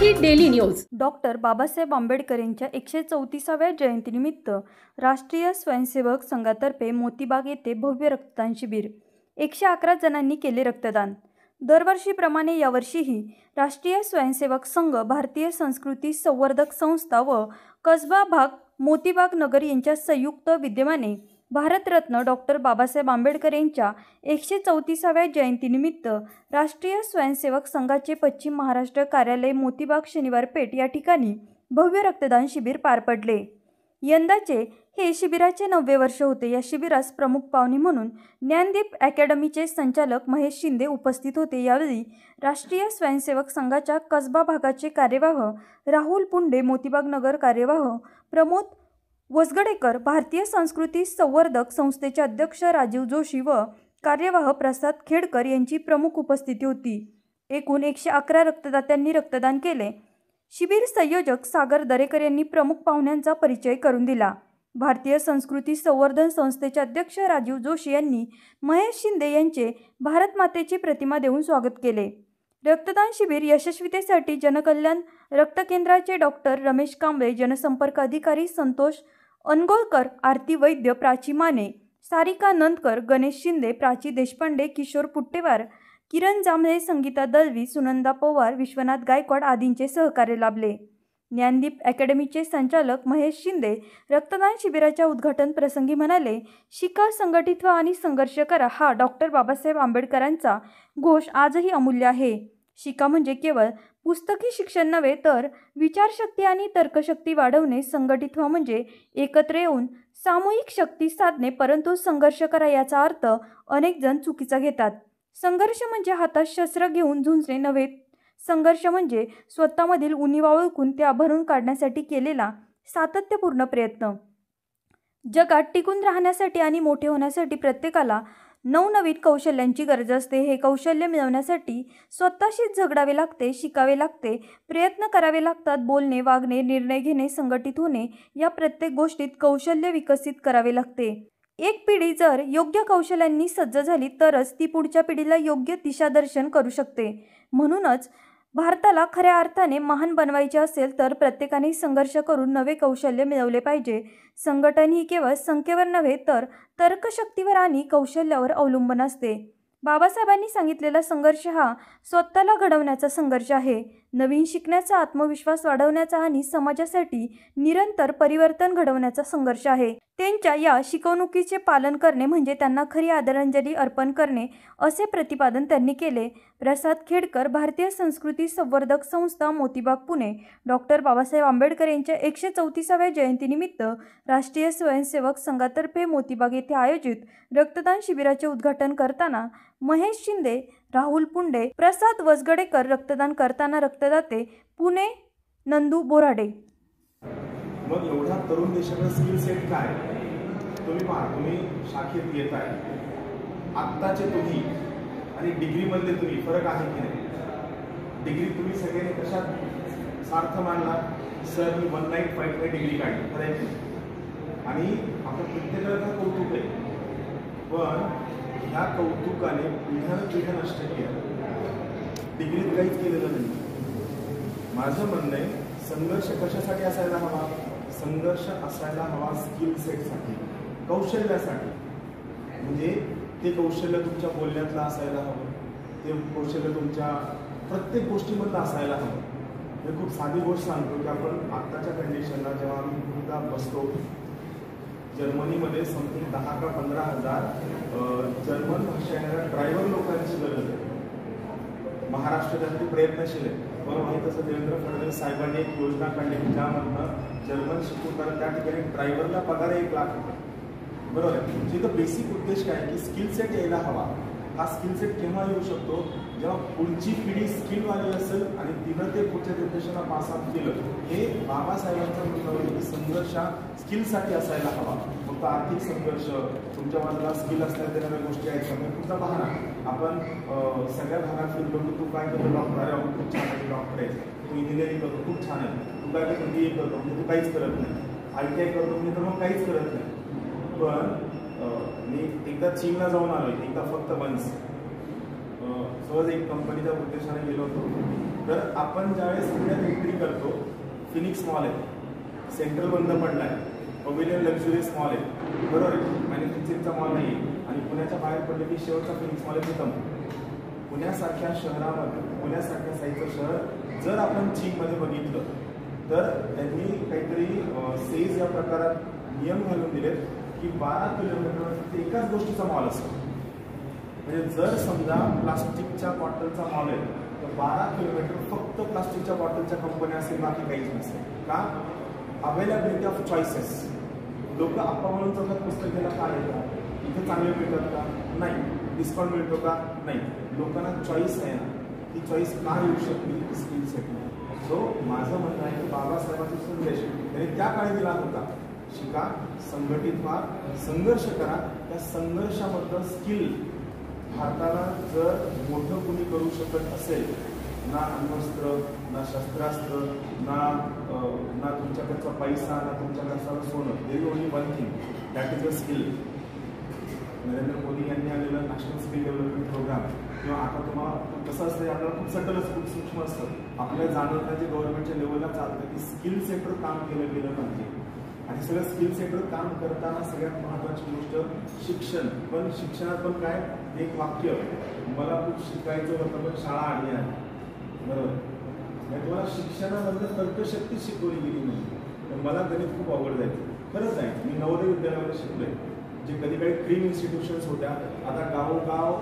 आपली daily news. Doctor Babasaheb Ambedkar यांच्या 134व्या जयंतीनिमित्त राष्ट्रीय स्वयंसेवक संघातर्फे मोतीबाग येथे भव्य रक्तदान शिबिर। 111 जणांनी केले रक्तदान। दरवर्षीप्रमाणे यावर्षीही राष्ट्रीय स्वयंसेवक संघ, भारतीय संस्कृती संवर्धक संस्था व कसबा भाग मोतीबाग नगर यांच्या संयुक्त विद्यमाने भारतरत्न डॉक्टर बाबासाहेब आंबेडकर यांच्या 134व्या जयंतीनिमित्त राष्ट्रीय स्वयंसेवक संघाचे पश्चिम महाराष्ट्र कार्यालय मोतीबाग शनिवार पेठ या ठिकाणी भव्य रक्तदान शिबिर पार पडले। यंदाचे हे शिबिराचे 9वे वर्ष होते। या शिबिरास प्रमुख पाहुणे म्हणून ज्ञानदीप अकॅडमीचे संचालक महेश शिंदे उपस्थित होते। यावेळी राष्ट्रीय स्वयंसेवक संघाच्या कसबा भागाचे कार्यवाह राहुल पुंडे, मोतीबाग नगर कार्यवाह प्रमोद वसगडेकर, भारतीय संस्कृती संवर्धक संस्थेचे अध्यक्ष राजीव जोशी व कार्यवाह प्रसाद खेडकर यांची प्रमुख उपस्थिती होती। एकूण 111 रक्तदात्यांनी रक्तदान केले। शिबिर संयोजक सागर दरेकर यांनी प्रमुख पाहुण्यांचा परिचय करून दिला। भारतीय संस्कृती संवर्धन संस्थेचे अध्यक्ष राजीव जोशी यांनी महेश शिंदे यांचे भारत मातेची प्रतिमा देऊन स्वागत केले। रक्तदान शिबिर यशस्वीतेसाठी जनकल्याण रक्त केंद्राचे डॉक्टर रमेश कांबळे, जनसंपर्क अधिकारी संतोष अनगोळकर, आरती वैद्य, प्राची माने, सारिका नंदकर, गणेश शिंदे, प्राची देशपांडे, किशोर पुट्टेवार, किरण जांभळे, संगीता दलवी, सुनंदा पवार, विश्वनाथ गायकवाड आदींचे सहकार्य लाभले। ज्ञानदीप अकॅडमीचे संचालक महेश शिंदे रक्तदान शिबिराच्या उद्घाटन प्रसंगी म्हणाले, शिका, संघटित व्हा आणि संघर्ष करा हा डॉक्टर बाबासाहेब आंबेडकरांचा घोष आजही अमूल्य आहे। शिका म्हणजे केवळ पुस्तकी शिक्षण नव्हे तर विचारशक्ती आणि तर्कशक्ती वाढवणे, संघटित व्हा म्हणजे एकत्र येऊन सामूहिक शक्ती साधणे, परंतु संघर्ष करा याचा अर्थ अनेक जण चुकीचा घेतात। संघर्ष म्हणजे हातात शस्त्र घेऊन झुंजणे नव्हे, संघर्ष म्हणजे स्वतःमधील उणीवा ओळखून त्या भरून काढण्यासाठी केलेला सातत्यपूर्ण प्रयत्न। जगात टिकून राहण्यासाठी आणि मोठे होण्यासाठी प्रत्येकाला नवनवीन कौशल्यांची गरज असते। हे कौशल्य मिळवण्यासाठी स्वतःशीच झगडावे लागते, शिकावे लागते, प्रयत्न करावे लागतात। बोलणे, वागणे, निर्णय घेणे, संघटित होणे या प्रत्येक गोष्टीत कौशल्य विकसित करावे लागते। एक पिढी जर योग्य कौशल्यांनी सज्ज झाली तरच ती पुढच्या पिढीला योग्य दिशादर्शन करू शकते। म्हणूनच भारताला खऱ्या अर्थाने महान बनवायचे असेल तर प्रत्येकाने संघर्ष करून नवे कौशल्य मिळवले पाहिजे। संघटन ही केवळ संख्येवर नव्हे तर तर्कशक्तीवर आणि कौशल्यावर अवलंबून असते। बाबासाहेबांनी सांगितलेला संघर्ष हा स्वतःला घडवण्याचा संघर्ष आहे, नवीन शिकण्याचा, आत्मविश्वास वाढवण्याचा आणि समाजासाठी निरंतर परिवर्तन घडवण्याचा संघर्ष आहे। त्यांच्या या शिकवणुकीचे पालन करणे म्हणजे त्यांना खरी आदरांजली अर्पण करणे असे प्रतिपादन त्यांनी केले। प्रसाद खेडकर, भारतीय संस्कृती संवर्धक संस्था, मोतीबाग, पुणे। डॉक्टर बाबासाहेब आंबेडकर यांच्या 134व्या जयंतीनिमित्त राष्ट्रीय स्वयंसेवक संघातर्फे मोतीबाग येथे आयोजित रक्तदान शिबिराचे उद्घाटन करताना महेश शिंदे, राहुल पुंडे, प्रसाद वसगडेकर, रक्तदान करताना रक्तदाते पुणे नंदू बोराडे। मग एवढा तरुण देशाचा स्किल सेट काय तुम्ही पहा, तुम्ही शाखेत येताय, आत्ताचे तुम्ही आणि डिग्रीमध्ये तुम्ही फरक आहे की नाही? डिग्री तुम्ही सगळ्यांनी कशात सार्थ मानला? सर मी 1 नाईट फाईटने डिग्री काढली, खरं आहे आणि आपण प्रत्येकाला कौतुक आहे, पण ह्या कौतुकाने पिढ्या नष्ट केलं, डिग्रीत काहीच केलेलं नाही। माझं म्हणणं आहे संघर्ष कशासाठी असायला हवा? संघर्ष असायला हवा स्किल सेटसाठी, कौशल्यासाठी। म्हणजे ते कौशल्य तुमच्या बोलण्यातलं असायला हवं, ते कौशल्य तुमच्या प्रत्येक गोष्टीमधलं असायला हवं। मी खूप साधी गोष्ट सांगतो की आपण आत्ताच्या कंडिशनला जेव्हा आम्ही पुन्हा बसतो, जर्मनीमध्ये समथिंग 10 का 15 हजार जर्मन भाषा येणाऱ्या ड्रायव्हर लोकांची गरज आहे। महाराष्ट्रात ती प्रयत्नशील आहे। मला माहीत असं देवेंद्र फडणवीस साहेबांनी एक योजना काढली की ज्यामधनं जर्मन शिकून त्या ठिकाणी ड्रायव्हरला पगार 1 लाख रुपये, बरोबर आहे। म्हणजे तो बेसिक उद्देश काय की स्किल सेट यायला हवा। हा स्किल सेट केव्हा येऊ शकतो? जेव्हा पुढची पिढी स्किलवाली असेल आणि तिनं ते पुढच्या जनरेशनला पास आउट केलं। हे बाबासाहेबांचं म्हणणं होतं की संघर्ष स्किलसाठी असायला हवा। फक्त आर्थिक संघर्ष, तुमच्या बाजूला स्किल असल्या त्या नव्या गोष्टी आहेत का? तुमचा पाहा ना, आपण सगळ्या भागात फिरलो की तू काय करतो? डॉक्टर आहे, खूप छान आहे, डॉक्टर आहे, तू इंजिनिअरिंग करतो, खूप छान आहे, तू काय करतो? BA करतो म्हणजे तू काहीच करत नाही, ITI करतो म्हणजे तर मग काहीच करत नाही। पण मी एकदा चीनला जाऊन आलो, एकदा फक्त वन्स सहज एक कंपनीच्या उद्देशाने गेलो होतो. तर आपण ज्यावेळेस पुण्यात एंट्री करतो, फिनिक्स मॉल आहे, सेंट्रल बंद पडला आहे, पवेलियन लक्झुरियस मॉल आहे, बरोबर आहे, मॅन्युफॅक्चरिंगचा मॉल नाही आहे, आणि पुण्याच्या बाहेर पडलं की शेवटचा फिनिक्स मॉल आहे तिथं. पुण्यासारख्या शहरामध्ये, पुण्यासारख्या साईजचं शहर जर आपण चीनमध्ये बघितलं तर त्यांनी काहीतरी सेज या प्रकारात नियम घालून दिलेत की 12 किलोमीटर एकाच गोष्टीचा मॉल असतो. म्हणजे जर समजा प्लास्टिकच्या बॉटलचा मॉल आहे तर 12 किलोमीटर फक्त प्लास्टिकच्या बॉटलच्या कंपन्या असेल, बाकी काहीच नसेल. का? Availability of choices. लोक आप्पा म्हणून चौकात पुस्तक घ्यायला का येतात? इथे चांगले मिळतात का? नाही. डिस्काउंट मिळतो का? नाही. लोकांना चॉईस आहे ना, ती चॉईस का येऊ शकते? Skill set. सो माझं म्हणणं आहे की बाबासाहेबांचा संदेश त्यांनी त्या काळी दिला होता, शिका, संघटित व्हा, संघर्ष करा. त्या संघर्षामधलं स्किल भारताला जर मोठं कुणी करू शकत असेल, ना अण्वस्त्र, ना शस्त्रास्त्र, ना तुमच्याकडचा पैसा, ना तुमच्याकडचं सोनं, there is only one thing, that is a skill. Narendra Modi यांनी आलेलं नॅशनल स्किल डेव्हलपमेंट प्रोग्राम, किंवा आता तुम्हाला कसं असतं, आपल्याला खूप सटलच, खूप सूक्ष्म असतं, आपल्याला जाणवत नाही, गव्हर्नमेंटच्या लेवलला चालतं की स्किल सेक्टर काम केलं गेलं पाहिजे. आणि सगळं स्किल सेक्टर काम करताना सगळ्यात महत्त्वाची गोष्ट शिक्षण. पण शिक्षणात पण काय, एक वाक्य, मला खूप शिकायचं होतं पण शाळा आली आहे, बरोबर. म्हणजे तुम्हाला शिक्षणामधलं तर्कशक्ती शिकवली गेली नाही. तर मला गणित खूप अवघड जायचं, खरंच आहे. मी नवोदय विद्यालयामध्ये शिकलोय, जे कधी काही क्रीम इन्स्टिट्यूशन्स होत्या, आता गावोगाव